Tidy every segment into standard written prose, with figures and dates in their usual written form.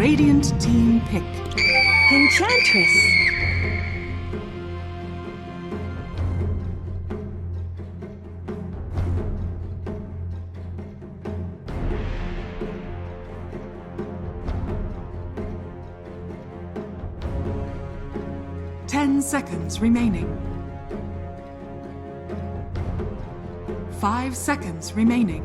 Radiant team pick. Enchantress. Seconds remaining. 5 seconds remaining.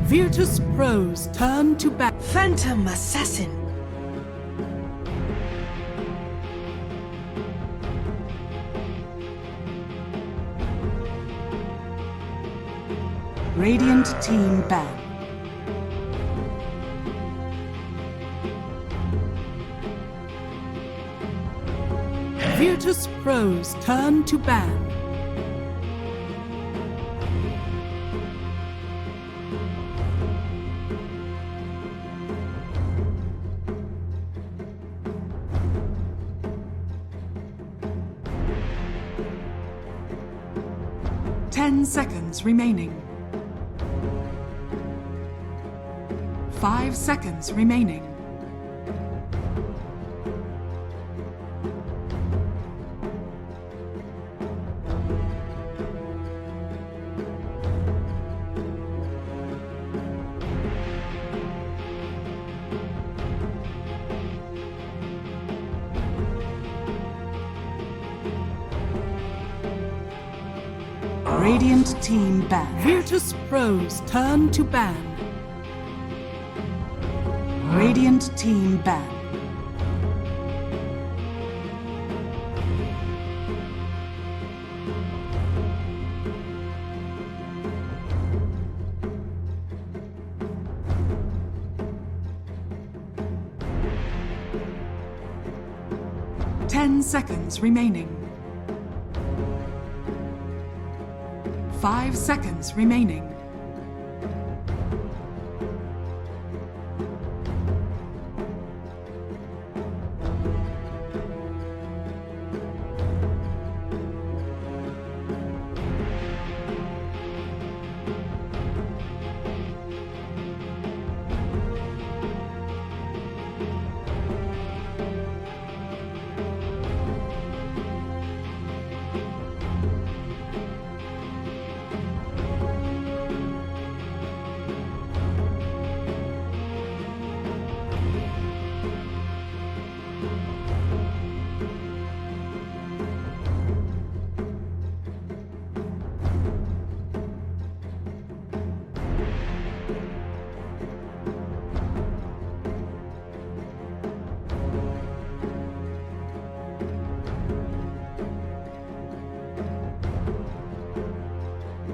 VIRTUS Pros turn to back. Phantom Assassin. Radiant team ban. VIRTUS Pros turn to ban. Seconds remaining. 5 seconds remaining. Radiant team ban. VIRTUS Pros turn to ban. Radiant team ban. Seconds remaining. 5 seconds remaining.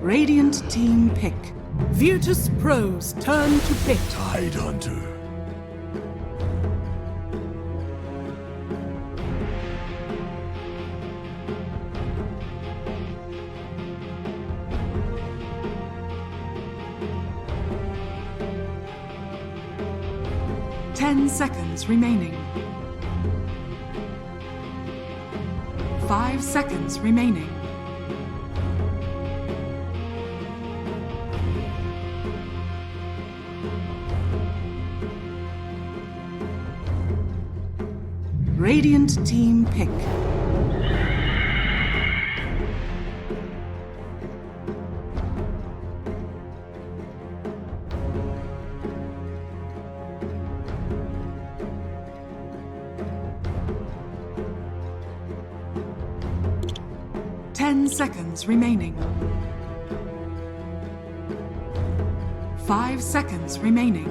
Radiant team pick. VIRTUS Pros turn to pick. Tidehunter. Seconds remaining. 5 seconds remaining. Radiant team pick. 10 seconds remaining. 5 seconds remaining.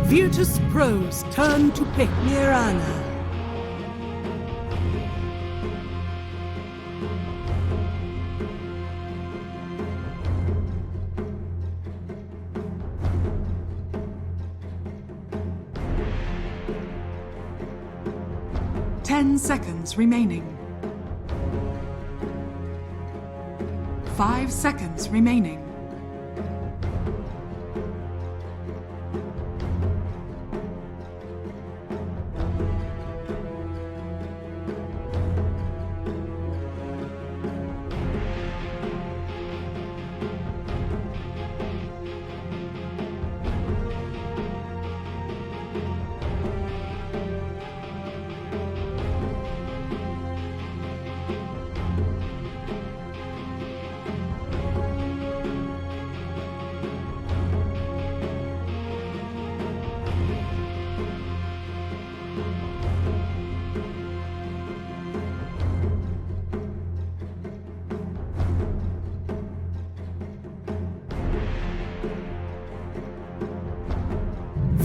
Virtus Pro's turn to pick. Mirana. Ten seconds remaining. 5 seconds remaining.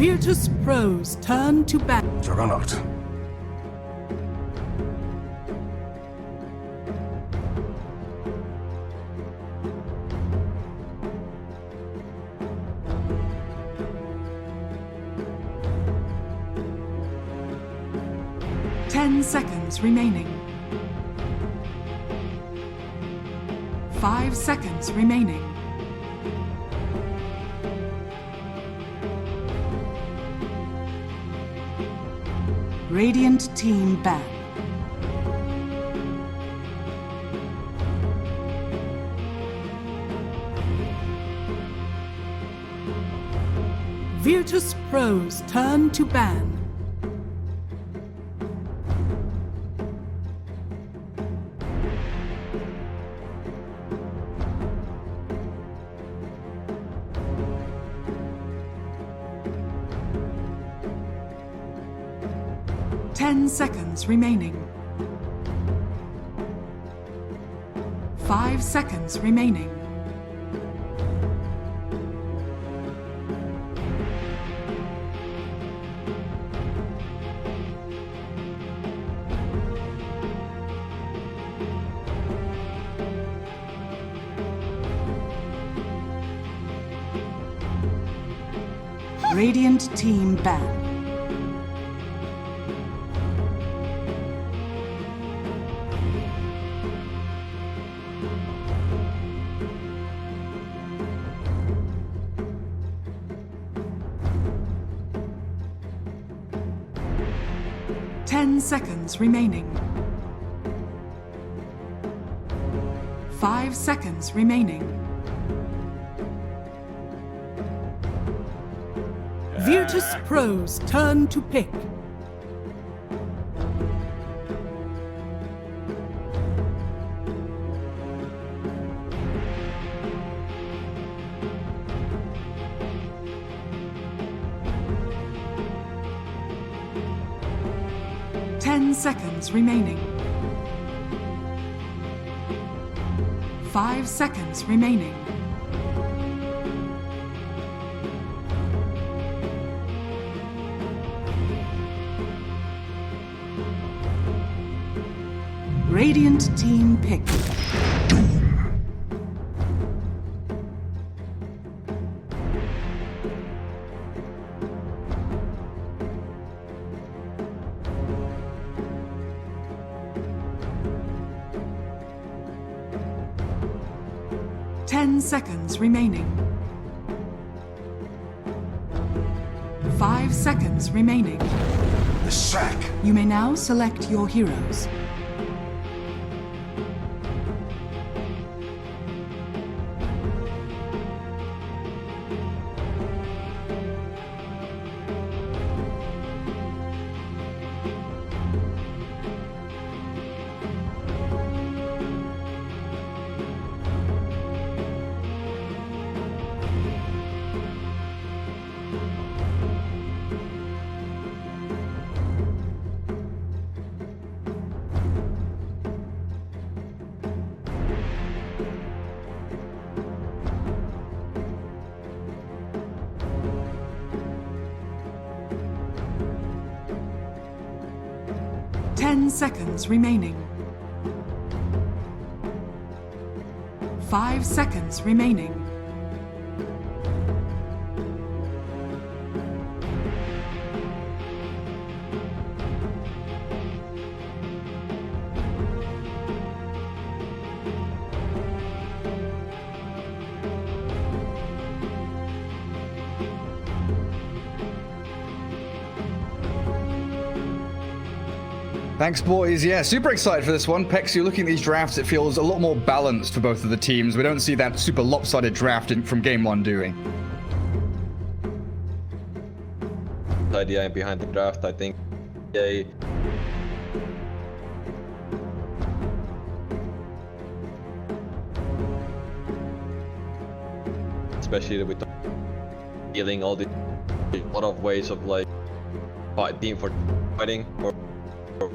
Virtus Pro's turn to bat. Juggernaut. Ten seconds remaining. 5 seconds remaining. Radiant team ban. Virtus Pro's turn to ban. Ten seconds remaining. 5 seconds remaining. Radiant team ban. Ten seconds remaining. 5 seconds remaining. Virtus Pro's turn to pick. Ten seconds remaining. 5 seconds remaining. Radiant team pick. 10 seconds remaining. 5 seconds remaining. The sack. You may now select your heroes. 10 seconds remaining. 5 seconds remaining. Thanks, boys. Yeah, super excited for this one. Pex, you're looking at these drafts, it feels a lot more balanced for both of the teams. We don't see that super lopsided draft from game one, do we? The idea behind the draft, I think, especially with dealing all the lot of ways of like fighting for fighting or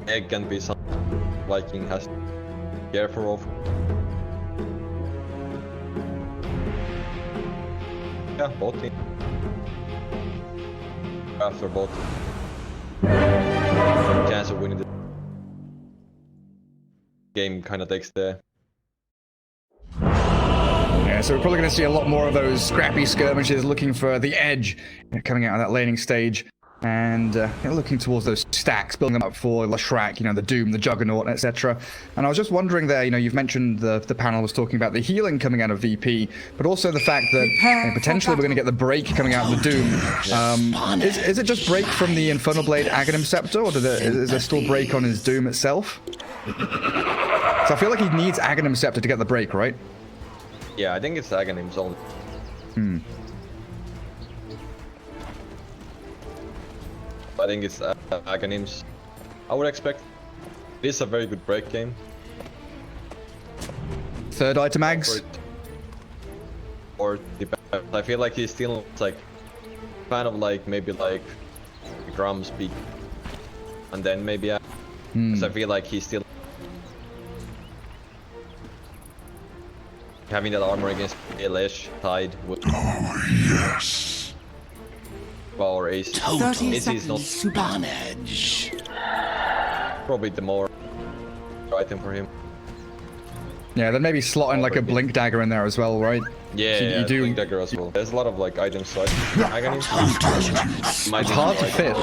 egg can be something Viking has to be careful of. Yeah, both teams. After both. Chance of winning the game kind of takes the. Yeah, so we're probably going to see a lot more of those scrappy skirmishes looking for the edge coming out of that laning stage. And looking towards those stacks, building them up for Leshrac, the Doom, the Juggernaut, etc. And I was just wondering there, you've mentioned the panel was talking about the healing coming out of VP, but also the fact that potentially we're going to get the break coming out of the Doom. Is it just break from the Infernal Blade Aghanim Scepter, or is there still break on his Doom itself? So I feel like he needs Aghanim Scepter to get the break, right? Yeah, I think it's Aghanim's only. I think it's Aghanim's. I would expect this is a very good break game. Third item Ags? Or depends. I feel like he's still like kind of like maybe like Grum speak, and then maybe because I feel like he's still having that armor against Elish tied with. Oh yes. Or Ace. Ace is not on edge. Probably the more item for him. Yeah, then maybe slot in like a Blink Dagger in there as well, right? Yeah, you do. Blink Dagger as well. There's a lot of like items, so I can It's hard to fit.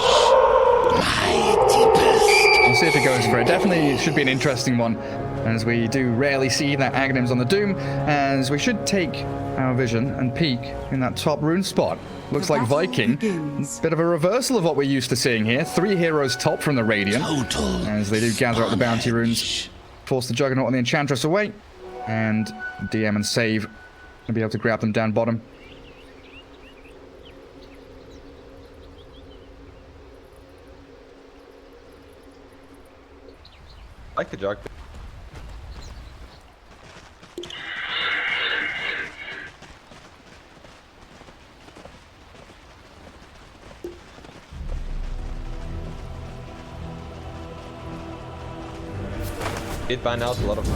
We'll see if it goes for it. Definitely should be an interesting one, as we do rarely see that Aghanims on the Doom, as we should take our vision and peek in that top rune spot. Looks like Viking. Bit of a reversal of what we're used to seeing here. 3 heroes top from the Radiant, as they do gather up the bounty runes. Force the Juggernaut and the Enchantress away, and DM and save and be able to grab them down bottom. I like the Jug. It ban out a lot of. Spoil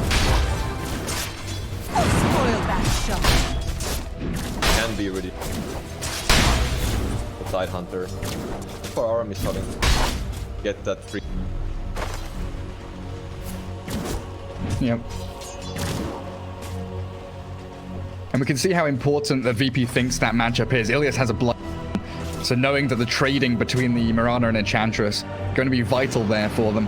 that shot. Can be really. The Side Hunter. For Aram is starting to get that free. Yep. And we can see how important the VP thinks that matchup is. Ilias has a blood. So knowing that the trading between the Mirana and Enchantress going to be vital there for them.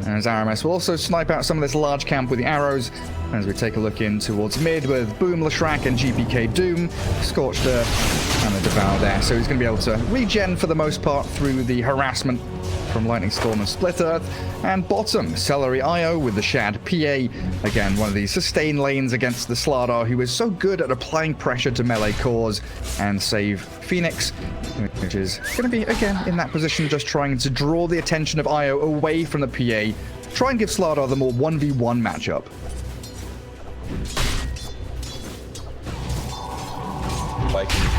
As Aramis will also snipe out some of this large camp with the arrows as we take a look in towards mid with Boom, Leshrac and GPK Doom, Scorched Earth and the Devour there. So he's going to be able to regen for the most part through the harassment from Lightning Storm and Split Earth. And bottom, Celery IO with the Shad PA. Again, one of these sustain lanes against the Slardar, who is so good at applying pressure to melee cores and save Phoenix, which is going to be, again, in that position, just trying to draw the attention of IO away from the PA. Try and give Slardar the more 1v1 matchup. Viking.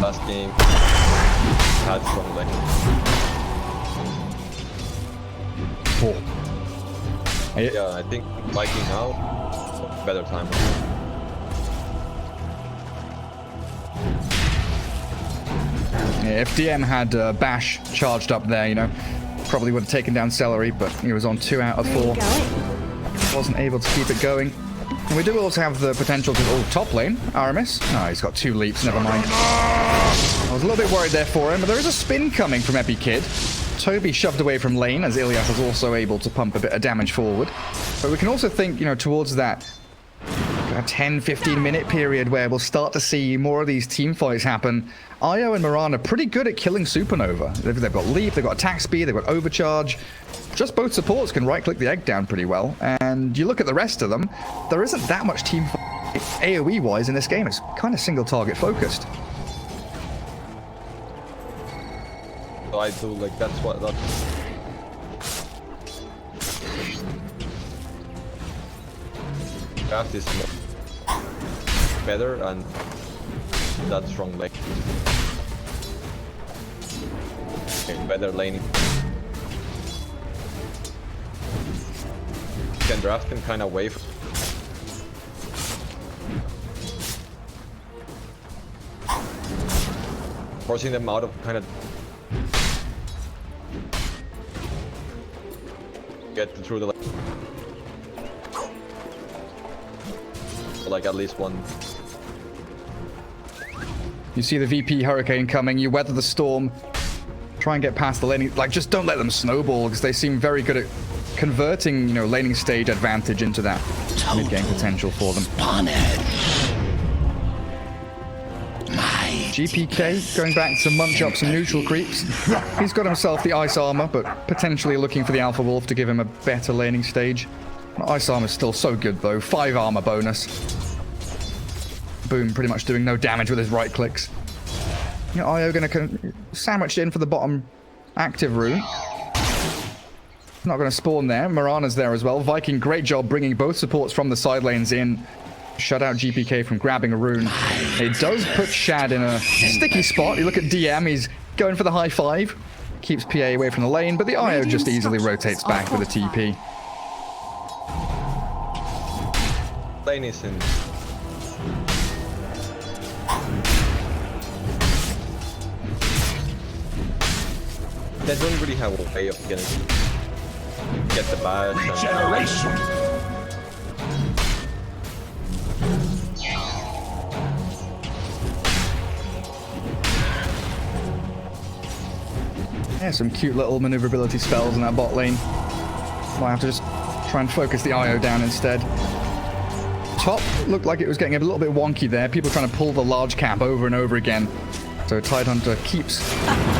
Last game had strong lane. Yeah, I think Viking now better time. Yeah, if DM had Bash charged up there, Probably would have taken down Celery, but he was on 2 out of 4. Wasn't able to keep it going. And we do also have the potential to... Oh, top lane, Aramis. No, he's got 2 leaps, never mind. I was a little bit worried there for him, but there is a spin coming from Epikid. Toby shoved away from lane, as Ilias is also able to pump a bit of damage forward. But we can also think, you know, towards that 10-15 minute period where we'll start to see more of these team fights happen. Io and Mirana pretty good at killing Supernova. They've got leap, they've got attack speed, they've got overcharge. Just both supports can right-click the egg down pretty well. And you look at the rest of them, there isn't that much team fight AoE-wise in this game. It's kind of single target focused. I do like that's craft is better and that strong lane. Okay, better laning. You can draft him kind of away from forcing them out of kind of get through the like at least one. You see the VP Hurricane coming, you weather the storm, try and get past the laning, like just don't let them snowball because they seem very good at converting, you know, laning stage advantage into that mid-game potential for them. GPK going back to munch up some neutral creeps. He's got himself the ice armor, but potentially looking for the Alpha Wolf to give him a better laning stage. Ice armor is still so good though, 5 armor bonus. Boom, pretty much doing no damage with his right clicks. You know, Io gonna sandwich in for the bottom active rune. Not gonna spawn there. Mirana's there as well. Viking, great job bringing both supports from the side lanes in. Shut out GPK from grabbing a rune. It does put Shad in a sticky spot. You look at DM, he's going for the high 5. Keeps PA away from the lane, but the Io just easily rotates back with a TP. Lane is in. They don't really have a way of get the badge. Regeneration. Yeah, some cute little maneuverability spells in that bot lane. Might have to just try and focus the Io down instead. Top looked like it was getting a little bit wonky there. People trying to pull the large cap over and over again. So Tidehunter keeps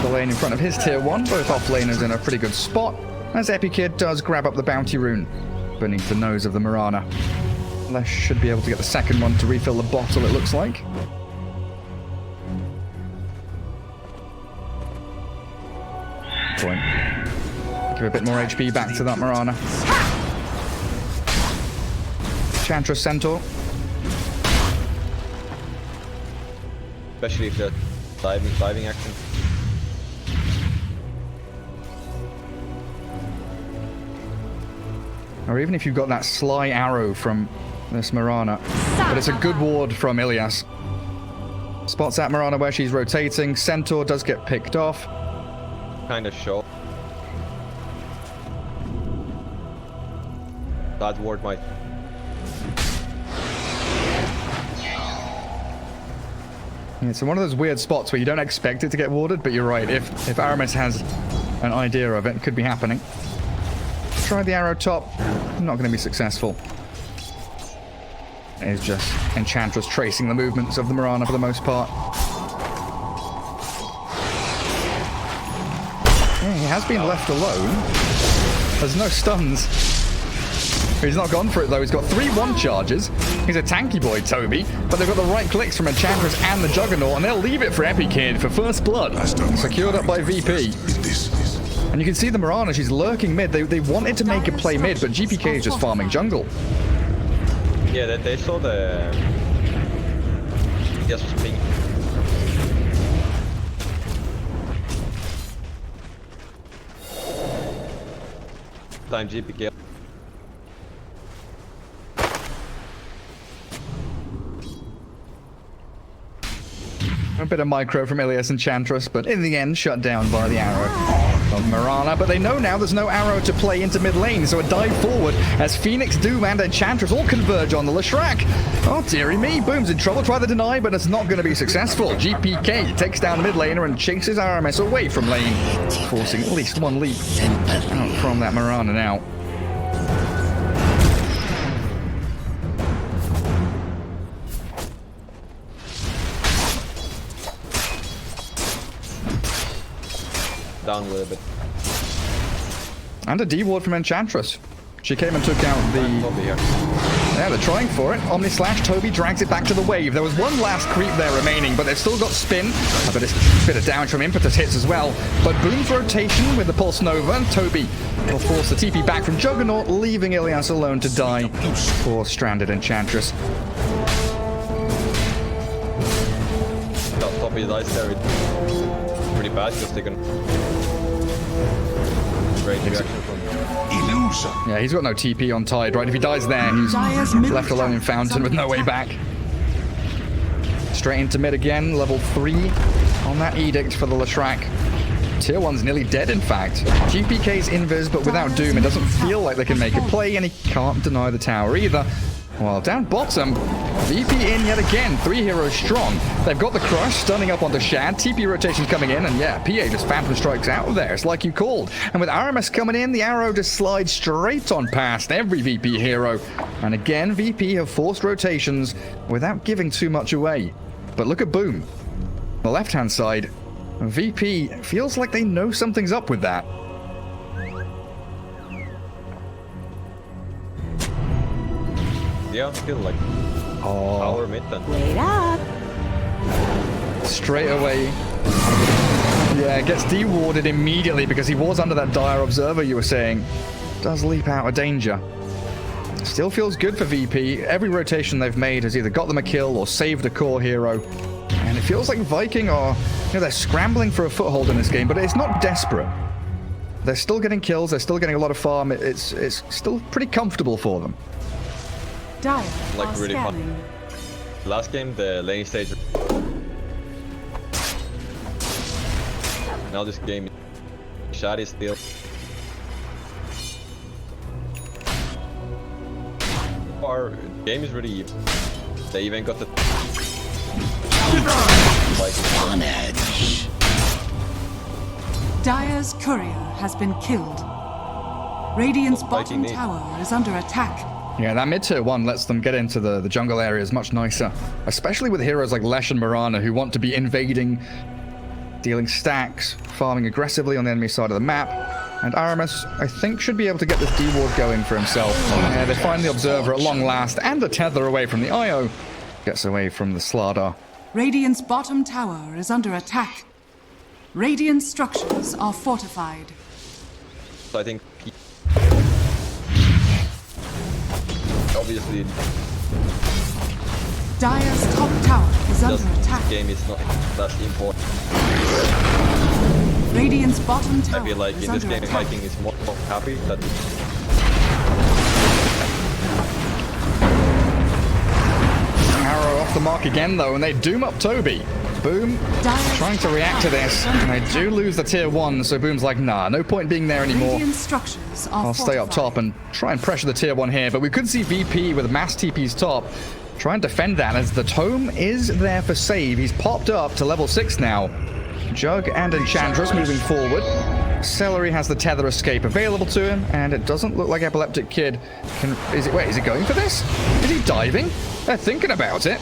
the lane in front of his tier 1. Both off laners in a pretty good spot. As Epikid does grab up the bounty rune beneath the nose of the Mirana. Lesh should be able to get the second one to refill the bottle, it looks like. Point. Give a bit more HP back to that Mirana. Enchantress Centaur. Especially if they're diving action. Or even if you've got that sly arrow from this Mirana. But it's a good ward from Ilias. Spots at Mirana where she's rotating. Centaur does get picked off. Kind of short. That ward might. Yeah, so one of those weird spots where you don't expect it to get warded, but you're right. If Aramis has an idea of it, it could be happening. Try the arrow top. Not going to be successful. It's just Enchantress tracing the movements of the Mirana for the most part. Yeah, he has been left alone. There's no stuns. He's not gone for it though. He's got 3 1 charges. He's a tanky boy, Toby, but they've got the right clicks from Enchantress and the Juggernaut, and they'll leave it for Epikid for first blood. Secured up by VP. And you can see the Mirana, she's lurking mid. They wanted to make a play mid, but GPK is just farming jungle. Yeah, they saw the. Yes, was ping. Time GPK. A bit of micro from Ilias Enchantress, but in the end shut down by the arrow Mirana, but they know now there's no arrow to play into mid lane, so a dive forward as Phoenix, Doom, and Enchantress all converge on the Leshrac. Oh, dearie me, Boom's in trouble. Try the deny, but it's not going to be successful. GPK takes down mid laner and chases RMS away from lane, forcing at least one leap out from that Mirana now. Down a little bit. And a D-ward from Enchantress. She came and took out the... Yeah, they're trying for it. Omni Slash, Toby drags it back to the wave. There was one last creep there remaining, but they've still got spin. A bit of damage from Impetus hits as well. But Boom's rotation with the Pulse Nova, and Toby will force the TP back from Juggernaut, leaving Ilias alone to die for stranded Enchantress. Toby dies there. Pretty bad because they can... Great reaction from... Illusion. Yeah, he's got no TP on Tide, right? If he dies there, he's left alone in Fountain with no way back. Straight into mid again, level 3 on that Edict for the Leshrac. Tier 1's nearly dead, in fact. GPK's invis, but without Doom, it doesn't feel like they can make a play, and he can't deny the tower either. Well, down bottom, VP in yet again, 3 heroes strong. They've got the crush, stunning up onto Shad, TP rotations coming in, and yeah, PA just Phantom Strikes out of there, it's like you called. And with RMS coming in, the arrow just slides straight on past every VP hero. And again, VP have forced rotations without giving too much away. But look at Boom. On the left-hand side, VP feels like they know something's up with that. Yeah, I feel like power mid then. Wait up. Straight away. Yeah, gets de-warded immediately because he was under that dire observer you were saying. Does leap out of danger. Still feels good for VP. Every rotation they've made has either got them a kill or saved a core hero. And it feels like Viking are, they're scrambling for a foothold in this game, but it's not desperate. They're still getting kills, they're still getting a lot of farm. It's still pretty comfortable for them. Dire Like really scanning. fun. Last game, the lane stage. Now this game, Shad is still. Our game is really even. They even got the. On edge. Dire's courier has been killed. Radiant's bottom Viking tower is under attack. Yeah, that mid-tier 1 lets them get into the jungle areas much nicer. Especially with heroes like Lesh and Mirana who want to be invading, dealing stacks, farming aggressively on the enemy side of the map. And Aramis, I think, should be able to get this D-ward going for himself. Yeah, they find the Observer at long last, and a tether away from the IO. Gets away from the Slardar. Radiant's bottom tower is under attack. Radiant structures are fortified. So I think. Obviously, Dire's top tower is under this attack. game is not that important. Radiant's bottom tower I feel like is in this under game, attack. Viking is more happy that. Arrow off the mark again, though, and they doom up Toby. Boom, trying to react to this, and they do lose the tier 1, so Boom's like, nah, no point being there anymore. Radiant structures are I'll stay up top and try and pressure the tier 1 here, but we could see VP with mass TP's top try and defend that as the tome is there for save. He's popped up to level 6 now. Jug and Enchantress moving forward. Celery has the tether escape available to him, and it doesn't look like Epileptic Kid can... Wait, is he going for this? Is he diving? They're thinking about it.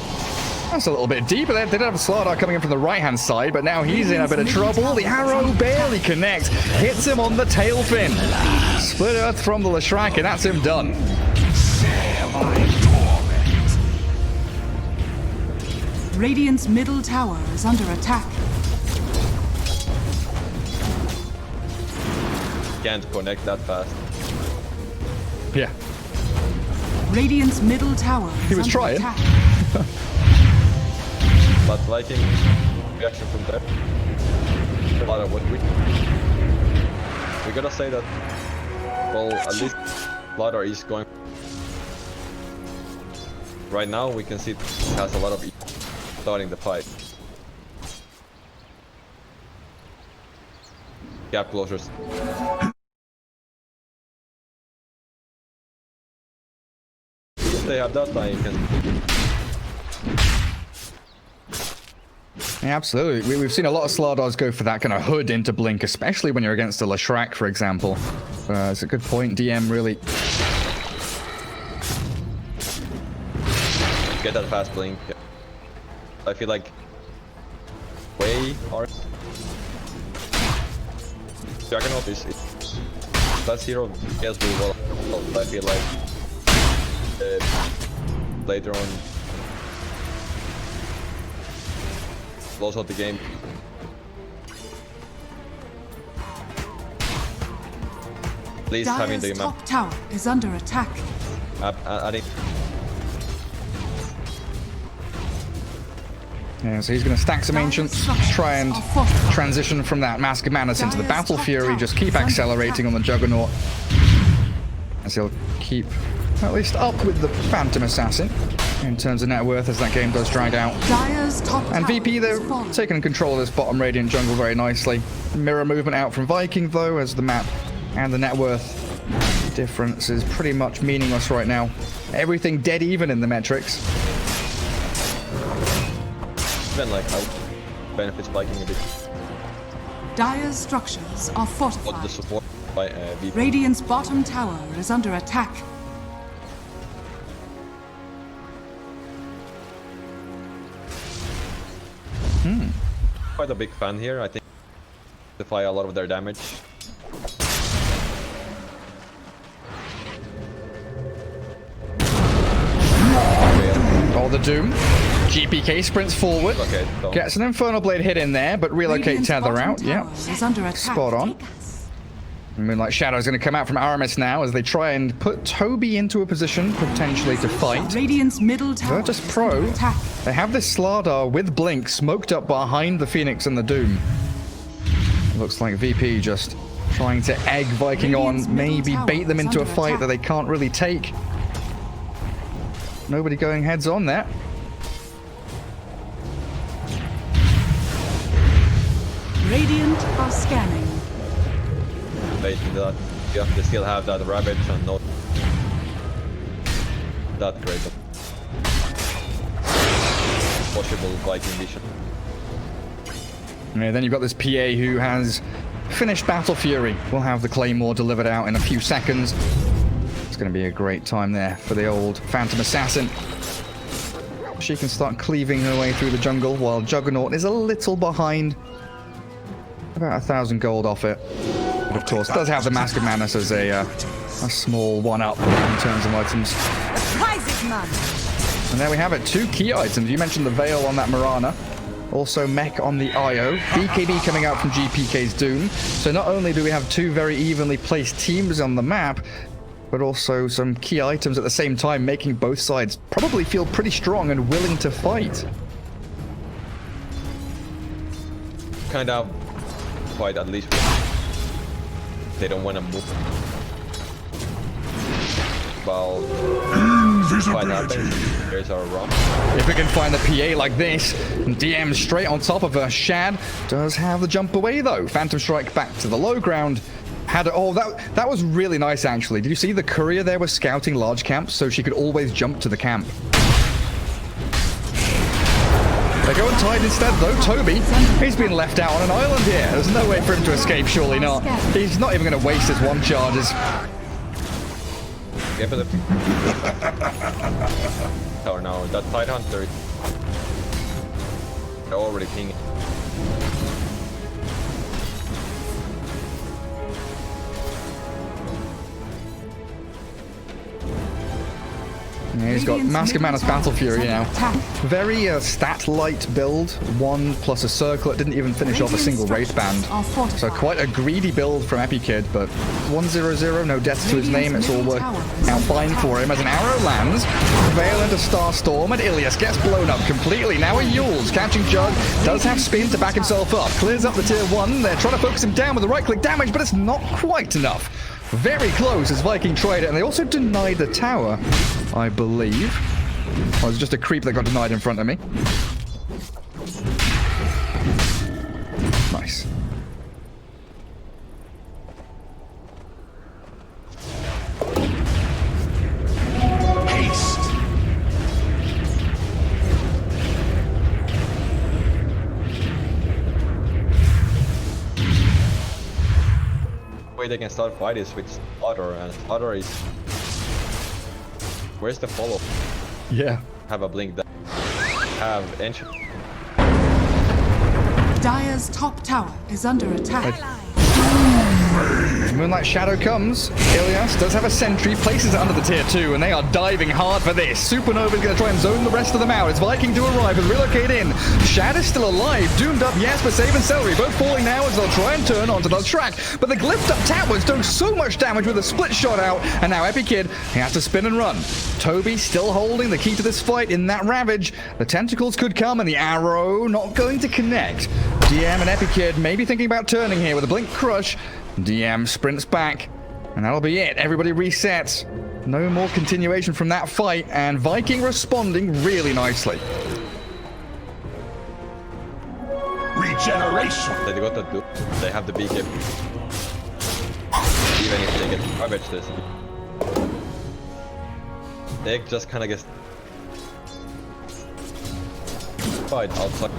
That's a little bit deeper there. They did have a Slardar coming in from the right-hand side, but now he's in a bit of trouble. The arrow barely connects. Hits him on the tail fin. Split Earth from the Leshrac, and that's him done. Radiant's middle tower is under attack. Can't connect that fast. Yeah. Radiant's middle tower is He was under trying. attack. But Viking reaction from there. A lot of what we gotta say that. Well, at least Vladar is going. Right now, we can see it has a lot of starting the fight. Gap closures. If they have that, I can. Yeah, absolutely. We've seen a lot of Slardars go for that kind of hood into Blink, especially when you're against a Leshrac, for example. It's a good point. DM really... Get that fast Blink. I feel like... way hard. Juggernaut is... That's hero gets really well. I feel like... later on... close out the game. At least having the Dire's map. top tower is under attack. Adding. Yeah, so he's going to stack some Ancients, try and transition from that Mask of Manus into the Battle Fury, just keep accelerating on the Juggernaut. As he'll keep at least up with the Phantom Assassin in terms of net worth as that game does drag out. Dire's top And tower VP, they're is falling. taking control of this bottom Radiant jungle very nicely. Mirror movement out from Viking, though, as the map and the net worth difference is pretty much meaningless right now. Everything dead even in the metrics. Even like how benefits Viking a bit. Dire's structures are Got the fortified. support by VP. Radiant's bottom tower is under attack. Quite a big fan here. I think defy a lot of their damage. Oh, the Doom. GPK sprints forward. Okay, so Gets an Infernal Blade hit in there, but relocate Radiant's Tether bottom out. Yep. tower is under attack. Spot on. Moonlight Shadow is going to come out from Aramis now as they try and put Toby into a position potentially to fight. Radiant's middle tower Virtus is Pro, under attack. they have this Slardar with Blink smoked up behind the Phoenix and the Doom. Looks like VP just trying to egg Viking Radiant's on, middle maybe tower bait them is into a under fight attack. that they can't really take. Nobody going heads on there. Radiant are scanning. basically that. Yeah, they still have that rabbit and not that great of possible Viking vision. Yeah, then you've got this PA who has finished Battle Fury. We'll have the Claymore delivered out in a few seconds. It's going to be a great time there for the old Phantom Assassin. She can start cleaving her way through the jungle while Juggernaut is a little behind. About 1,000 gold off it. But of course, it does have the Mask of Manus as a small one-up in terms of items. The prize is none. And there we have it, 2 key items. You mentioned the Veil on that Mirana. Also Mech on the IO. BKB coming out from GPK's Doom. So not only do we have 2 very evenly placed teams on the map, but also some key items at the same time, making both sides probably feel pretty strong and willing to fight. Kind of fight at least. They don't want to move. Well, fight happens. There's our romp. If we can find the PA like this, DM straight on top of her. Shad does have the jump away though. Phantom Strike back to the low ground. That was really nice actually. Did you see the courier there was scouting large camps so she could always jump to the camp? They're going tight instead though. Toby, he's been left out on an island here. There's no way for him to escape, surely not. He's not even going to waste his 1 charges. Yeah, but tower now. That Tide Hunter. They're already pinging. Yeah, he's got Mask of Manus Battle Fury now. Very stat-light build. 1 plus a circle. It didn't even finish off a single Wraith Band. So quite a greedy build from Epikid, but 1-0-0, no deaths to his name. It's all worked out fine for him as an arrow lands. Veil into Starstorm, and Ilias gets blown up completely. Now he Yules, catching Jug, does have spin to back himself up. Clears up the tier 1. They're trying to focus him down with the right-click damage, but it's not quite enough. Very close as Viking tried it, and they also denied the tower, I believe. Oh, it was just a creep that got denied in front of me. Nice. way they can start fight is with Slaughter, and Slaughter is... Where's the follow? Yeah. Have a blink that... Have Enchant... Dire's top tower is under attack. Moonlight Shadow comes. Ilias does have a sentry, places it under the tier 2, and they are diving hard for this. Supernova is going to try and zone the rest of them out. It's Viking to arrive and relocate in. Shad is still alive. Doomed up, yes, but Save and Celery both falling now as they'll try and turn onto the track. But the glyphed up towers do so much damage with a split shot out, and now Epikid, he has to spin and run. Toby still holding the key to this fight in that Ravage. The tentacles could come, and the arrow not going to connect. DM and Epikid maybe thinking about turning here with a Blink Crush. DM sprints back, and that'll be it. Everybody resets. No more continuation from that fight, and Viking responding really nicely. Regeneration. They got to do. They have the BK. Even if they get Ravage this. They just kind of get... Fight outside.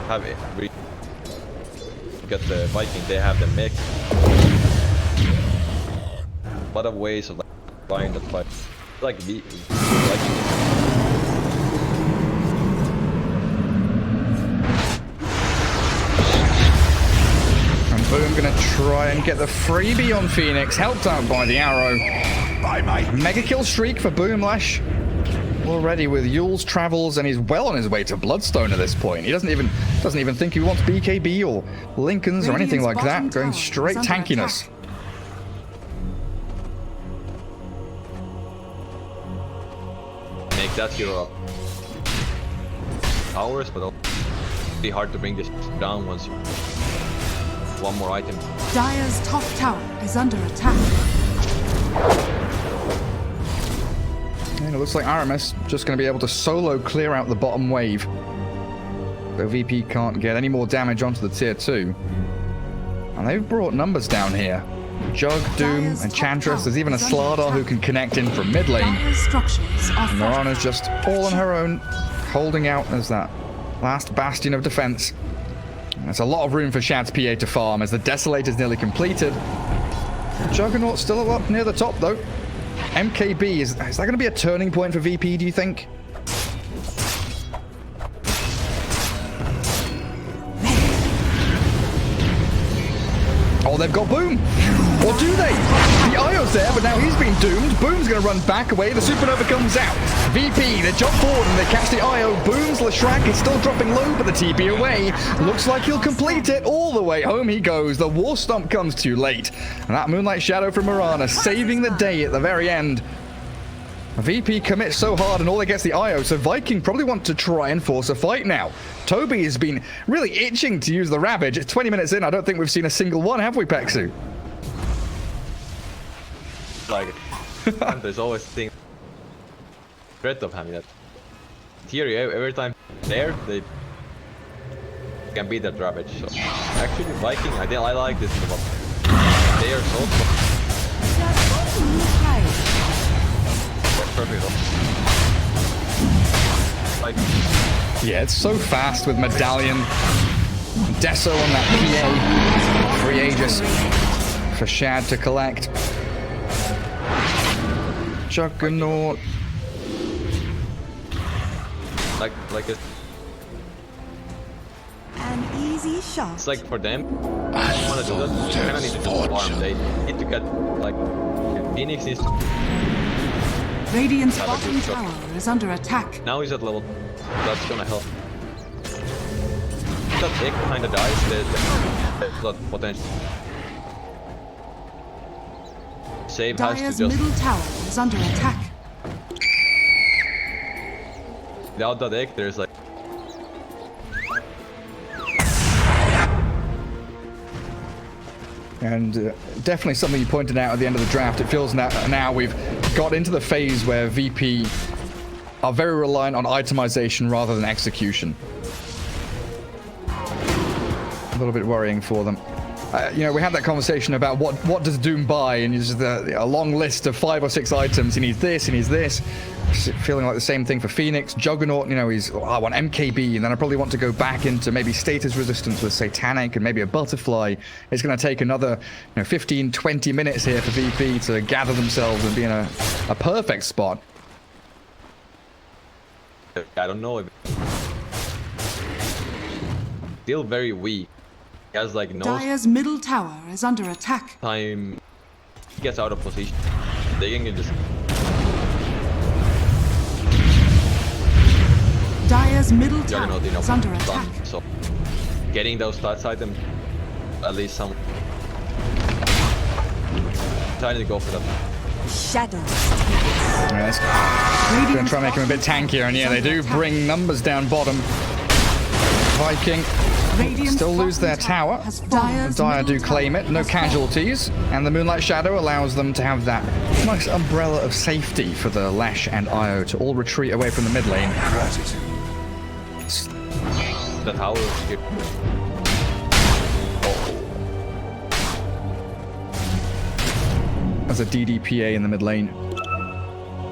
Have it. Get the Viking, they have the mech. A lot of ways of like buying the fight. Like the Viking. And Boom gonna try and get the freebie on Phoenix, helped out by the arrow. By my Mega kill streak for Boomlash. Already with Yule's travels, and he's well on his way to Bloodstone at this point. He doesn't even think he wants BKB or Lincolns or anything like that. Going straight tankiness. Make that hero hours, but it'll be hard to bring this down once you one more item. Dire's top tower is under attack. And it looks like Aramis just going to be able to solo clear out the bottom wave. Though VP can't get any more damage onto the tier 2. And they've brought numbers down here. Jug, Doom, Enchantress. There's even a Slardar who can connect in from mid lane. And Mirana's just all on her own, holding out as that last bastion of defense. There's a lot of room for Shad's PA to farm as the Desolator's nearly completed. Juggernaut's still up near the top though. MKB, is that going to be a turning point for VP, do you think? Oh, they've got Boom. Or do they? The Io's there, but now he's been doomed. Boom's going to run back away. The Supernova comes out. VP, they jump forward and they catch the Io. Boom's Leshrac is still dropping low, but the TP away. Looks like he'll complete it. All the way home he goes. The War Stomp comes too late. And that Moonlight Shadow from Mirana saving the day at the very end. VP commits so hard and all they get's the Io, so Viking probably want to try and force a fight now. Toby has been really itching to use the Ravage. It's 20 minutes in, I don't think we've seen a single one, have we, Pexu? Like, there's always the thing. Threat of having that. Theory, every time there, they can beat that Ravage. So, actually, Viking, I like this one. They are so perfect. Like, yeah, it's so fast with Medallion. Deso on that PA. Free Aegis for Shad to collect. Juggernaut. like An easy shot. it's like for them, I want to do that. They kind of need to do farm. They need to get, like, Phoenix needs to... Radiant's bottom tower is under attack. Now he's at level. That's gonna help. If that egg kind of dies, there's that potential. Save has Dire's to just... middle tower is under attack. Without that egg, there's like... And definitely something you pointed out at the end of the draft. It feels now we've got into the phase where VP are very reliant on itemization rather than execution. A little bit worrying for them. You know, we had that conversation about what does Doom buy, and it's just a long list of 5 or 6 items. He needs this, he needs this. Feeling like the same thing for Phoenix. Juggernaut, you know, I want MKB, and then I probably want to go back into maybe status resistance with Satanic and maybe a Butterfly. It's going to take another 15, 20 minutes here for VP to gather themselves and be in a perfect spot. I don't know. Still very weak. He has like no Dire's middle tower is under attack. time. He gets out of position. They can just. Dire's middle tower Juggernaut, you know, is under run. attack. So getting those stats items, at least some. Trying to go for that. Shadows. Yes. Gonna try and make him a bit tankier, and yeah, they do bring numbers down bottom. Viking still lose their tower. Dire do claim it, no casualties, and the Moonlight Shadow allows them to have that nice umbrella of safety for the Lash and Io to all retreat away from the mid lane. Gratitude. The tower is here. As a DDPA in the mid lane.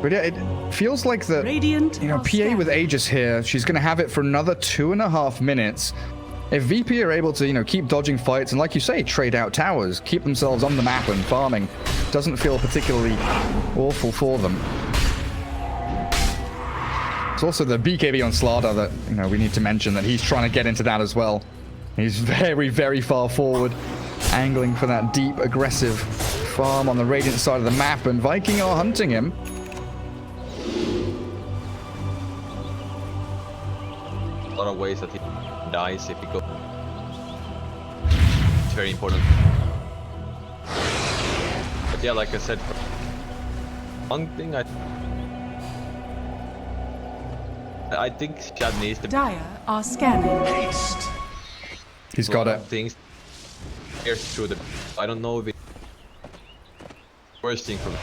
But yeah, it feels like that, Radiant you know, PA with Aegis here, she's going to have it for another 2.5 minutes. If VP are able to, you know, keep dodging fights and, like you say, trade out towers, keep themselves on the map and farming, doesn't feel particularly awful for them. It's also the BKB on Slardar that, you know, we need to mention that he's trying to get into that as well. He's very, very far forward, angling for that deep, aggressive farm on the Radiant side of the map, and Viking are hunting him. A lot of ways that he dies if he goes. It's very important. But yeah, like I said, one thing I think Shad needs to Dire are scanning. Haste. He's got it. things here through the. I don't know if it's worst thing for me.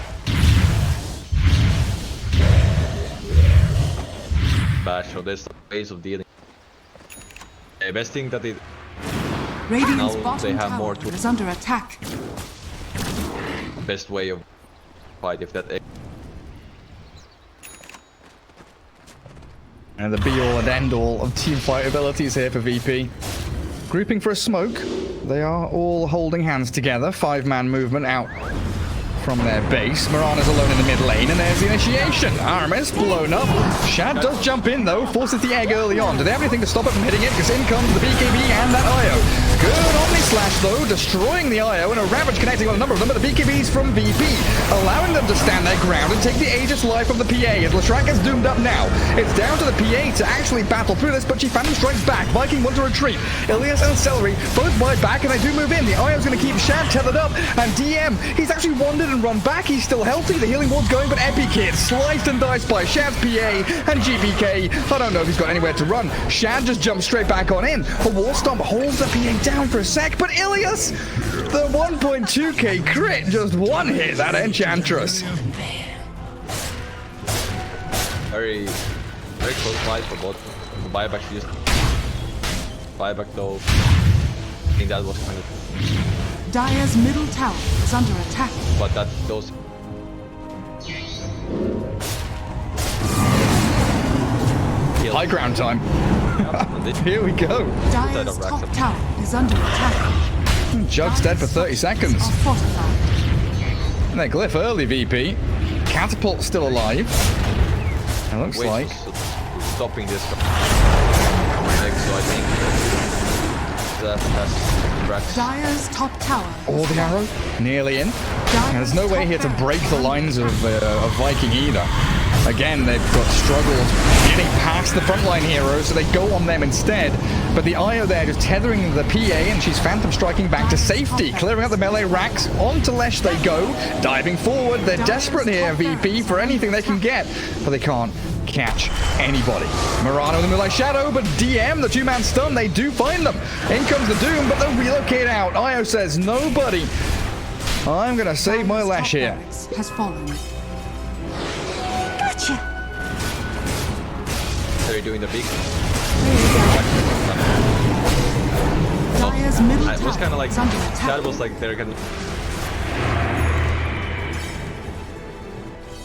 Bad, so there's ways of dealing. The best thing that it Radiant's now bottom they have tower more to is under attack. best way of fight if that. And the be-all and end-all of team fight abilities here for VP. Grouping for a smoke. They are all holding hands together. 5-man movement out from their base. Mirana's alone in the mid lane, and there's the initiation. Aramis blown up. Shad does jump in, though. Forces the egg early on. Do they have anything to stop it from hitting it? Because in comes the BKB and that Io. Good Omni Slash, though, destroying the Io, and a Ravage connecting on a number of them, but the BKBs from VP, allowing them to stand their ground and take the Aegis life of the PA, as Leshrac is doomed up now. It's down to the PA to actually battle through this, but she Phantom Strikes back. Viking want to retreat. Ilias and Celery both wide back, and they do move in. The Io's going to keep Shad tethered up, and DM, he's actually wandered and run back. He's still healthy. The healing ward's going, but Epi Kid sliced and diced by Shad's PA and GPK. I don't know if he's got anywhere to run. Shad just jumps straight back on in. A War Stomp holds the PA down for a sec, but Ilias, the 1.2k crit, just one hit that Enchantress. Very close fight for both. The buyback just buyback though. I think that was kind of. Dire's middle tower is under attack. But that those. High ground time. Here we go. Dire's top tower is under attack. Jug's dead for 30 seconds. Are fortified. And their glyph early, VP. Catapult's still alive. It looks like. Stopping this. So I think that's Dire's top tower. Or the arrow. Nearly in. And there's no way here to break the lines of Viking either. Again, they've got struggles getting past the frontline heroes, so they go on them instead. But the Io there just tethering the PA, and she's Phantom striking back to safety. Clearing out the melee racks. Onto Lesh they go. Diving forward. They're desperate here, VP, for anything they can get. But they can't catch anybody. Mirana with the Moonlight Shadow, but DM, the 2-man stun, they do find them. In comes the Doom, but they'll relocate out. Io says, nobody. I'm going to save my Lash here. Has fallen. Gotcha. they're doing the big. Dire's Dire's middle It was tower kind of like is under attack. Chad was like they're gonna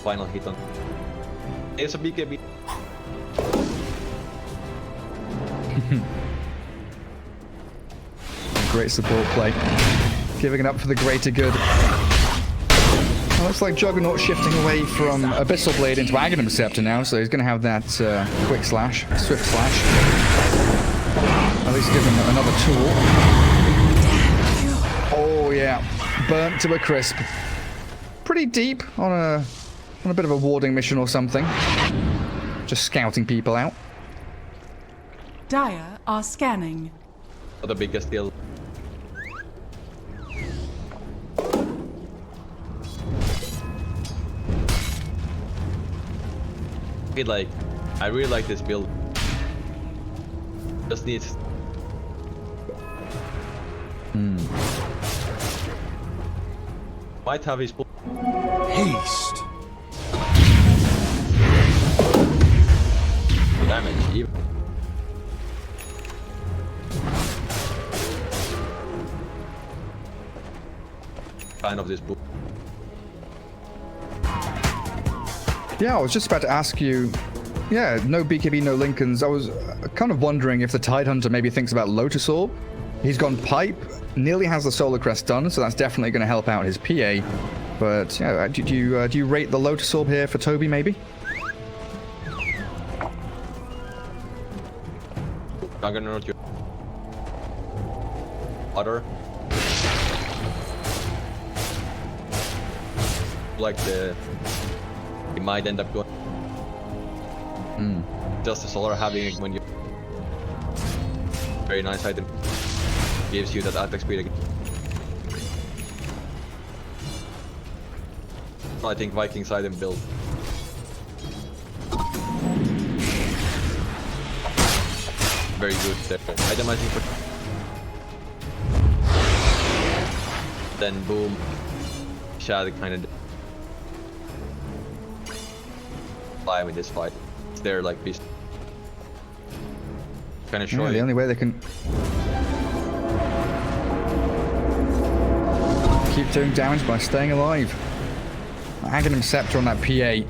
final hit on. It's a BKB. Great support play. Giving it up for the greater good. Well, looks like Juggernaut shifting away from Abyssal Blade into Aghanim Scepter now, so he's going to have that quick slash, swift slash. At least give him another tool. Oh yeah, burnt to a crisp. Pretty deep on a bit of a warding mission or something. Just scouting people out. Dire are scanning. The biggest deal. I really like this build. Just needs. Might have his Haste. damage even. Kind of this book. Yeah, I was just about to ask you. Yeah, no BKB, no Lincolns. I was kind of wondering if the Tidehunter maybe thinks about Lotus Orb. He's gone Pipe, nearly has the Solar Crest done, so that's definitely going to help out his PA. But yeah, do you rate the Lotus Orb here for Toby maybe? Juggernaut, your other. Like he might end up going. Just the solar having it when you very nice item gives you that attack speed again. I think Vikings item build. Very good there. Itemizing for then boom. Shad kind of fly with this fight. They're like beast. Kind of short. Yeah, the only way they can keep doing damage by staying alive. Aghanim Scepter on that PA,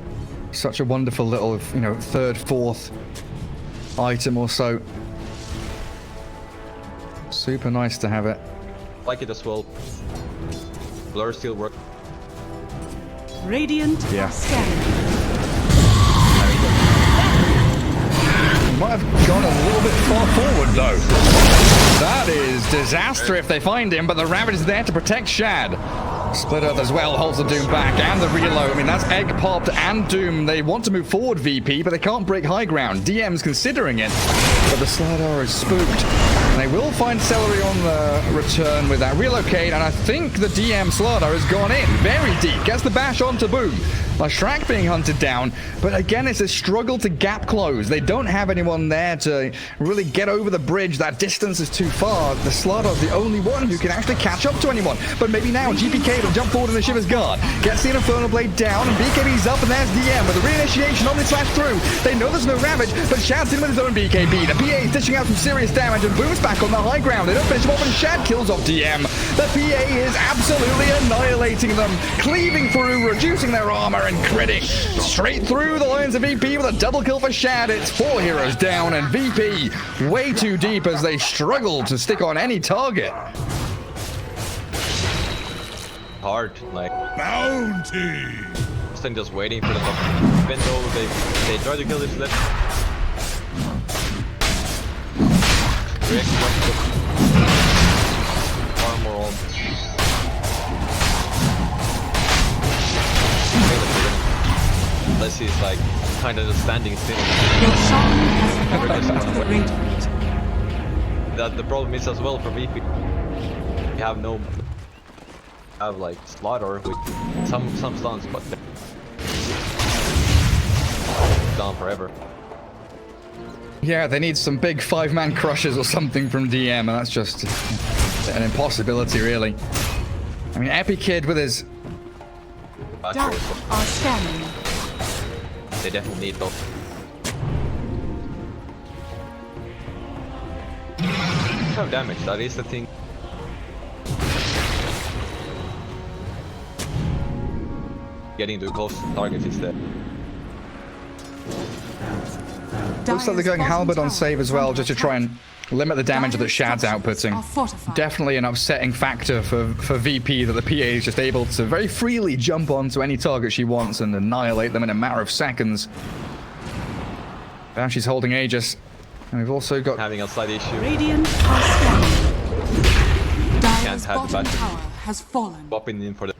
such a wonderful little, you know, third, fourth item or so. Super nice to have it. Like it as well. Blur still work. Radiant Yeah. are scanning. Might have gone a little bit far forward though. That is disaster if they find him, but the Ravage is there to protect Shad. Split Earth as well holds the Doom back and the reload. I mean, that's Egg popped and Doom. They want to move forward, VP, but they can't break high ground. DM's considering it, but the Slardar is spooked. And they will find Celery on the return with that relocate, and I think the DM Slardar has gone in very deep. Gets the bash onto Boom. Shrek being hunted down, but again, it's a struggle to gap close. They don't have anyone there to really get over the bridge. That distance is too far. The Slardar's the only one who can actually catch up to anyone. But maybe now GPK will jump forward in the Shiver's Guard. Gets the Infernal Blade down, and BKB's up, and there's DM with the reinitiation on this slash through. They know there's no Ravage, but Shad's in with his own BKB. The PA is dishing out some serious damage, and Boom's back on the high ground. They don't finish him off, and Shad kills off DM. The PA is absolutely annihilating them, cleaving through, reducing their armor, and critting straight through the lines of VP with a double kill for Shad. It's 4 heroes down, and VP way too deep as they struggle to stick on any target. Hard, like Bounty. Thing just waiting for the top. Even though they try to kill this left. Armor on. Unless he's like kind of just standing still. Your shaman has Never fallen just to the run radiant. That the problem is as well for VP. We have no like Slaughter with some stuns, but they're gone forever. Yeah, they need some big 5-man crushes or something from DM, and that's just an impossibility, really. I mean, Epi Kid with his... Dire are scanning. They definitely need those. No damage, that is the thing. getting too close to targets instead. Looks like they're going halberd on save as well, just to try and limit the damage that Shad's outputting. Definitely an upsetting factor for VP that the PA is just able to very freely jump onto any target she wants and annihilate them in a matter of seconds. Now she's holding Aegis. And we've also got... having a slight issue. Radiant are scanning. Can't Dire's have the bottom battery. tower has fallen. Popping in for the...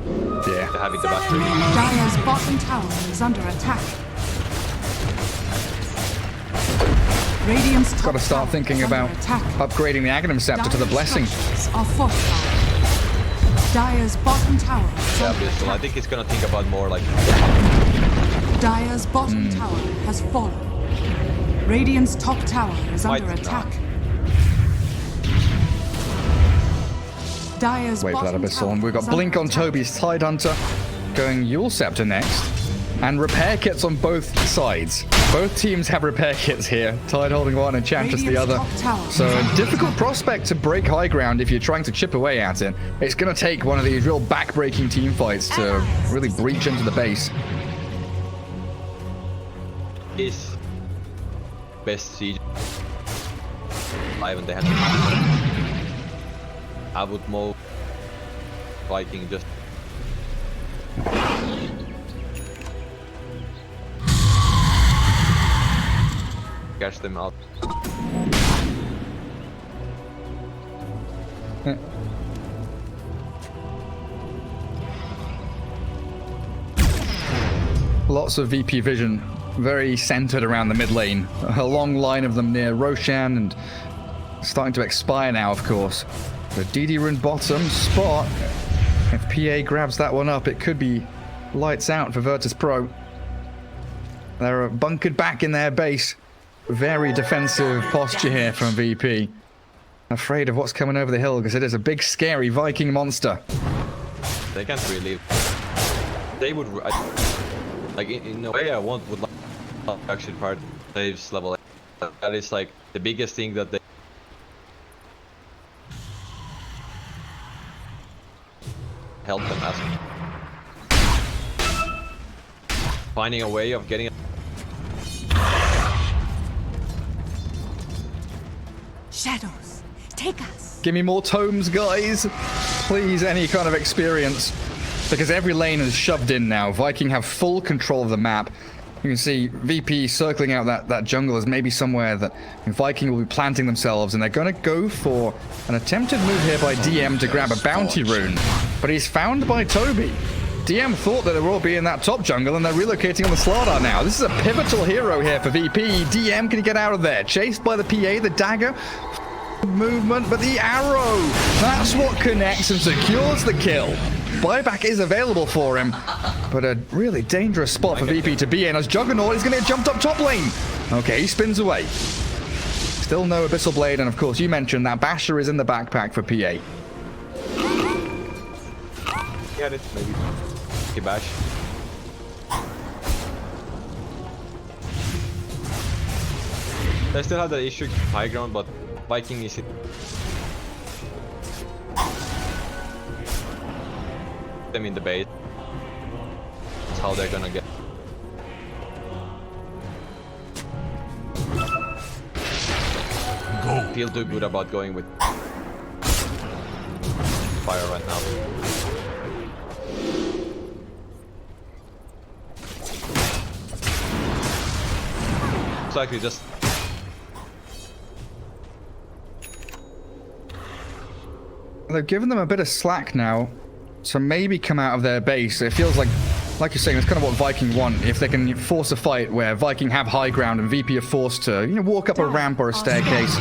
Yeah. They're having the battery. Dire's bottom tower is under attack. Radiant's top Got to start tower thinking is under about attack. upgrading the Aghanim Scepter to the Dire's Blessing. structures are fortified. Dire's bottom tower is Yeah, under Bristol. I attack. think he's gonna think about more like... Dire's bottom tower has fallen. Radiant's top tower is Might under not. attack. Dire's Wait for that bottom Abyssal. tower And we've got is Blink under on attack. Toby's Tidehunter, going Yule Scepter next. And repair kits on both sides. Both teams have repair kits here. Tide holding one, Enchantress the Radiant's other. top tower So is a under difficult attack. prospect to break high ground if you're trying to chip away at it. It's going to take one of these real back-breaking team fights to really breach into the base. Is best siege live and they have to... I would move Viking just... catch them out. Lots of VP vision, very centered around the mid lane. A long line of them near Roshan and starting to expire now, of course. The DD rune bottom spot. If PA grabs that one up, it could be lights out for Virtus Pro. They're bunkered back in their base. Very defensive posture here from VP. Afraid of what's coming over the hill because it is a big, scary Viking monster. They can't really... They would... like, in a way, I would like actually part saves level 8. That is like the biggest thing that they... help them as... finding a way of getting... Shadows, take us. Give me more tomes, guys. Please, any kind of experience. Because every lane is shoved in now. Viking have full control of the map. You can see VP circling out that jungle is maybe somewhere that Viking will be planting themselves, and they're going to go for an attempted move here by DM to grab a bounty rune. But he's found by Toby. DM thought that they would all be in that top jungle, and they're relocating on the Slardar now. This is a pivotal hero here for VP. DM can get out of there. Chased by the PA, the dagger. Movement, but the arrow. That's what connects and secures the kill. Buyback is available for him, but a really dangerous spot for VP to be in as Juggernaut is going to get jumped up top lane. Okay, he spins away. Still no Abyssal Blade, and of course you mentioned that Basher is in the backpack for PA. Get it, maybe. Kibash. They still have that issue high ground, but Viking is them in the base. That's how they're gonna get. Go. Feel too good about going with fire right now. It's likely just They've given them a bit of slack now to maybe come out of their base. It feels like you're saying, that's kind of what Viking want. If they can force a fight where Viking have high ground and VP are forced to, walk up a ramp or a staircase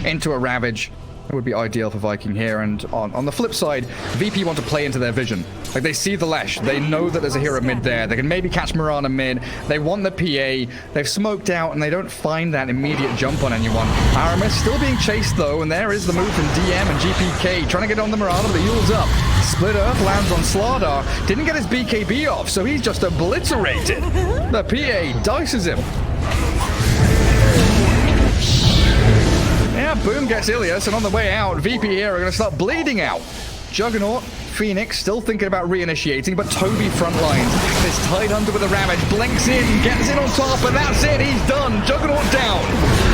into a Ravage, it would be ideal for Viking here. And on the flip side, VP want to play into their vision. Like, they see the Lesh. They know that there's a hero mid there. They can maybe catch Mirana mid. They want the PA. They've smoked out, and they don't find that immediate jump on anyone. Aramis still being chased, though, and there is the move from DM and GPK. Trying to get on the Mirana, but the Yule's up. Split Earth lands on Slardar. Didn't get his BKB off, so he's just obliterated. The PA dices him. Yeah, boom gets Ilias, and on the way out, VP here are going to start bleeding out. Juggernaut, Phoenix still thinking about reinitiating, but Toby front lines. This Tidehunter with a Ravage blinks in, gets in on top, and that's it. He's done. Juggernaut down.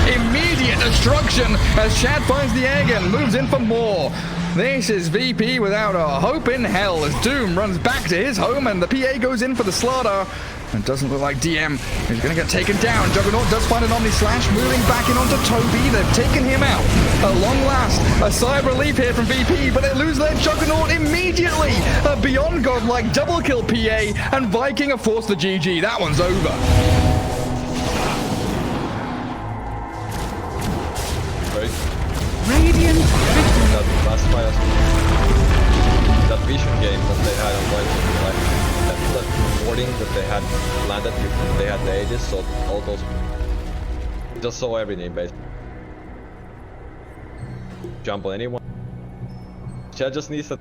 Immediate destruction as Chad finds the egg and moves in for more. This is VP without a hope in hell as Doom runs back to his home and the PA goes in for the slaughter. It doesn't look like DM is going to get taken down. Juggernaut does find an Omni Slash, moving back in onto Toby. They've taken him out. At long last, a side relief here from VP, but they lose their Juggernaut immediately. A beyond godlike double kill PA, and Viking are forced to GG. That one's over. Radiant victory. That's why that vision game that they had on Viking, like that warding that they had landed before they had the Aegis, so all those just saw everything basically. Jump on anyone. Chad just needs to